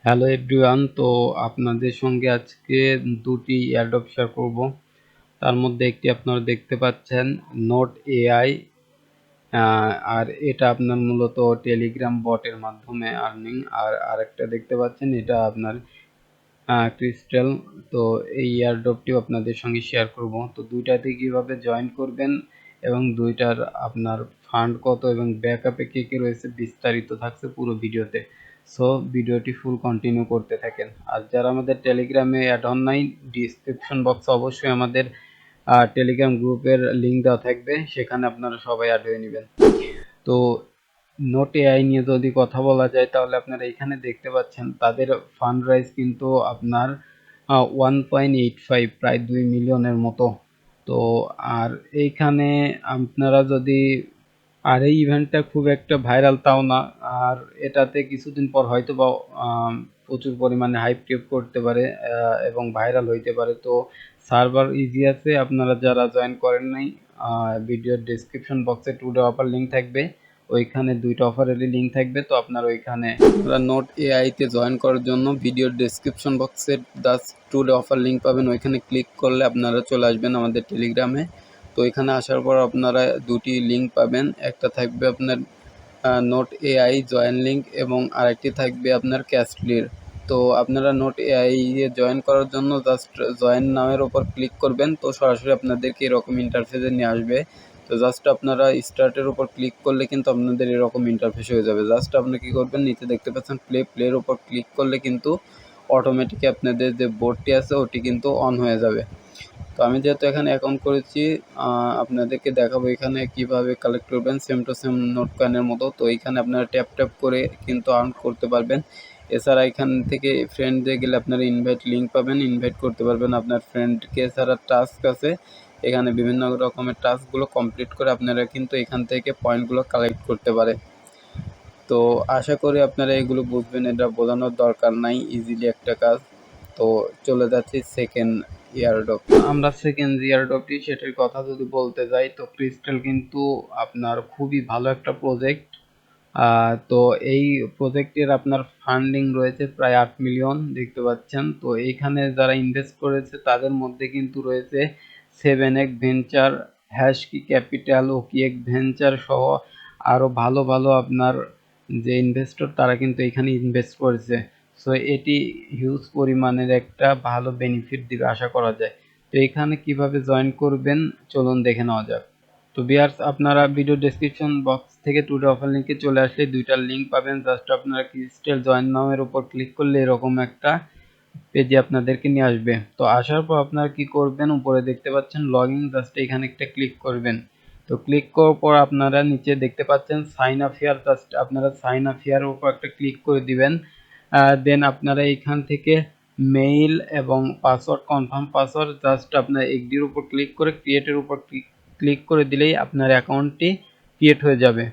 Hello everyone, তো আপনাদের সঙ্গে আজকে দুটি এয়ারড্রপ শেয়ার করব। তার মধ্যে একটি আপনারা দেখতে পাচ্ছেন নোট এআই, আর এটা আপনার মূলত টেলিগ্রাম বটের মাধ্যমে আর্নিং। আর আরেকটা দেখতে পাচ্ছেন এটা আপনার ক্রিস্টাল। তো এই এয়ারড্রপটিও আপনাদের সঙ্গে শেয়ার করব। তো দুইটাতে কিভাবে জয়েন করবেন এবং দুইটার আপনার ফান্ড কত এবং ব্যাকআপে কে কে রয়েছে বিস্তারিত থাকছে পুরো ভিডিওতে। সো ভিডিওটি ফুল কন্টিনিউ করতে থাকেন। আর যারা আমাদের টেলিগ্রামে অ্যাড হন নাই, ডিসক্রিপশন বক্সে অবশ্যই আমাদের টেলিগ্রাম গ্রুপের লিঙ্ক দেওয়া থাকবে, সেখানে আপনারা সবাই অ্যাড হয়ে নেবেন। তো নোট এআই নিয়ে যদি কথা বলা যায় তাহলে আপনারা এখানে দেখতে পাচ্ছেন তাদের ফান্ড রাইজ কিন্তু আপনার 1.85 প্রায় 2 মিলিয়নের মতো। তো আর এইখানে আপনারা যদি, আর এই ইভেন্টটা খুব একটা ভাইরাল তাও না, আর এটাতে কিছুদিন পর হয়তো বা প্রচুর পরিমাণে হাইপ ক্রিয়েট করতে পারে এবং ভাইরাল হইতে পারে। তো সার্ভার ইজি আছে, আপনারা যারা জয়েন করেন নাই ভিডিওর ডেসক্রিপশন বক্সে টুডে অফার লিঙ্ক থাকবে, ওইখানে দুইটা অফারেরই লিঙ্ক থাকবে। তো আপনারা ওইখানে নোট এআই তে জয়েন করার জন্য ভিডিওর ডেসক্রিপশন বক্সে টুডে অফার লিঙ্ক পাবেন, ওইখানে ক্লিক করলে আপনারা চলে আসবেন আমাদের টেলিগ্রামে। তো এখানে আসার পর আপনারা দুটি লিঙ্ক পাবেন, একটা থাকবে আপনার নোট এআই জয়েন লিঙ্ক এবং আরেকটি থাকবে আপনার ক্যাশলির। তো আপনারা নোট এআই এ জয়েন করার জন্য জাস্ট জয়েন নামের ওপর ক্লিক করবেন, তো সরাসরি আপনাদেরকে এরকম ইন্টারফেসে নিয়ে আসবে। তো জাস্ট আপনারা স্টার্টের উপর ক্লিক করলে কিন্তু আপনাদের এরকম ইন্টারফেস হয়ে যাবে। জাস্ট আপনি কী করবেন, নিচে দেখতে পাচ্ছেন প্লের উপর ক্লিক করলে কিন্তু অটোমেটিক আপনাদের যে বোর্ডটি আছে ওটি কিন্তু অন হয়ে যাবে। তো আমি যেহেতু এখানে অ্যাকাউন্ট করেছি, আপনাদেরকে দেখাবো এখানে কিভাবে কালেক্ট করবেন, সেম টু সেম নোট কয়েনের মতো। তো এইখানে আপনারা ট্যাপ করে কিন্তু আর্ন করতে পারবেন। এছাড়া এখান থেকে ফ্রেন্ডে গেলে আপনারা ইনভাইট লিঙ্ক পাবেন, ইনভাইট করতে পারবেন আপনার ফ্রেন্ডকে। এছাড়া টাস্ক আছে, এখানে বিভিন্ন রকমের টাস্কগুলো কমপ্লিট করে আপনারা কিন্তু এখান থেকে পয়েন্টগুলো কালেক্ট করতে পারে। তো আশা করি আপনারা এগুলো বুঝবেন, এটা বোঝানোর দরকার নাই, ইজিলি একটা কাজ। তো চলে যাচ্ছি সেকেন্ড এয়ারড্রপ। আমরা সেকেন্ড এয়ারড্রপটি সেটার কথা যদি বলতে যাই, তো ক্রিস্টাল কিন্তু আপনার খুবই ভালো একটা প্রজেক্ট। তো এই প্রজেক্টের আপনার ফান্ডিং রয়েছে প্রায় 8 মিলিয়ন দেখতে পাচ্ছেন। তো এইখানে যারা ইনভেস্ট করেছে তাদের মধ্যে কিন্তু রয়েছে 7x ভেঞ্চার, হ্যাশকি ক্যাপিটাল, ওকিএক্স ভেঞ্চার সহ আরও ভালো ভালো আপনার যে ইনভেস্টর তারা কিন্তু এখানে ইনভেস্ট করেছে। সো এটি হিউজ পরিমাণের একটা ভালো বেনিফিট দিবে আশা করা যায়। তো এখানে কিভাবে জয়েন করবেন চলুন দেখে নেওয়া যাক। তো ভিউয়ার্স, আপনারা ভিডিও ডেসক্রিপশন বক্স থেকে টুডে অফার লিঙ্কে চলে আসলে দুইটার লিঙ্ক পাবেন। জাস্ট আপনারা ক্রিস্টাল জয়েন নামের উপর ক্লিক করলে এরকম একটা পেজে আপনাদেরকে নিয়ে আসবে। তো আসার পর আপনারা কি করবেন, উপরে দেখতে পাচ্ছেন লগ ইন, জাস্ট এখানে একটা ক্লিক করবেন। তো ক্লিক করার পর আপনারা নিচে দেখতে পাচ্ছেন সাইন আপ হিয়ার, জাস্ট আপনারা সাইন আপ হিয়ার উপর একটা ক্লিক করে দিবেন। দেন আপনারা এখান থেকে মেইল এবং পাসওয়ার্ড, কনফার্ম পাসওয়ার্ড, জাস্ট আপনার এগ্রির উপর ক্লিক করে ক্রিয়েটের উপর ক্লিক করে দিলেই আপনার অ্যাকাউন্টটি ক্রিয়েট হয়ে যাবে।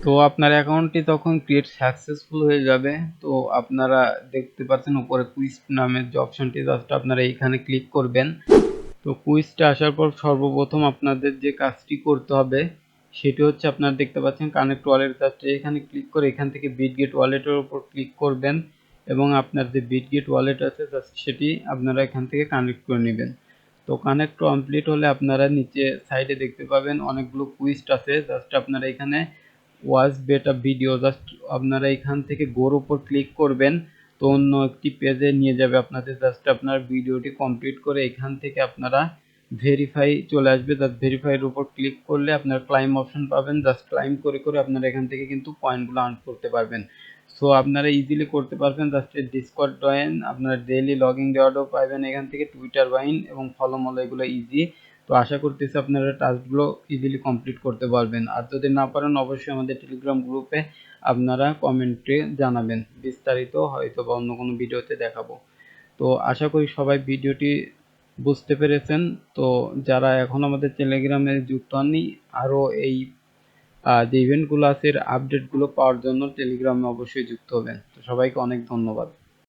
তো আপনার অ্যাকাউন্টটি তখন ক্রিয়েট সাকসেসফুল হয়ে যাবে। তো আপনারা দেখতে পাচ্ছেন উপরে কুইজ নামের যে অপশনটি, জাস্ট আপনারা এইখানে ক্লিক করবেন। তো কুইজটা আসার পর সর্বপ্রথম আপনাদের যে কাজটি করতে হবে সেটি হচ্ছে, আপনারা দেখতে পাচ্ছেন কানেক্ট ওয়ালেট, জাস্ট এখানে ক্লিক করে এখান থেকে বিটগেট ওয়ালেটের উপর ক্লিক করবেন এবং আপনার যে বিটগেট ওয়ালেট আছে জাস্ট সেটি আপনারা এখান থেকে কানেক্ট করে নেবেন। তো কানেক্ট কমপ্লিট হলে আপনারা নিচে সাইডে দেখতে পাবেন অনেকগুলো কুইজ আছে, জাস্ট আপনারা এখানে ওয়াচ বেটা ভিডিও, জাস্ট আপনারা এখান থেকে গোর উপর ক্লিক করবেন। তো অন্য একটি পেজে নিয়ে যাবে আপনাদের, জাস্ট আপনার ভিডিওটি কমপ্লিট করে এখান থেকে আপনারা ভেরিফাই চলে আসবে, জাস্ট ভেরিফাইয়ের উপর ক্লিক করলে আপনার ক্লাইম অপশন পাবেন। জাস্ট ক্লাইম করে করে আপনারা এখান থেকে কিন্তু পয়েন্টগুলো আর্ন করতে পারবেন। সো আপনারা ইজিলি করতে পারবেন। জাস্ট ডিসকর্ড জয়েন, আপনারা ডেইলি লগইন দেওয়াটাও পাবেন এখান থেকে, টুইটার বাইন এবং ফলো মলো, এগুলো ইজি। তো আশা করতেছি আপনারা টাস্কগুলো ইজিলি কমপ্লিট করতে পারবেন। আর যদি না পারেন অবশ্যই আমাদের টেলিগ্রাম গ্রুপে আপনারা কমেন্টে জানাবেন, বিস্তারিত হয়তো বা অন্য কোনো ভিডিওতে দেখাবো। তো আশা করি সবাই ভিডিওটি বুঝতে পেরেছেন। তো যারা এখন আমাদের টেলিগ্রামে যুক্ত হননি, আরও এই যে ইভেন্টগুলো আছে এর আপডেটগুলো পাওয়ার জন্য টেলিগ্রামে অবশ্যই যুক্ত হবেন। তো সবাইকে অনেক ধন্যবাদ।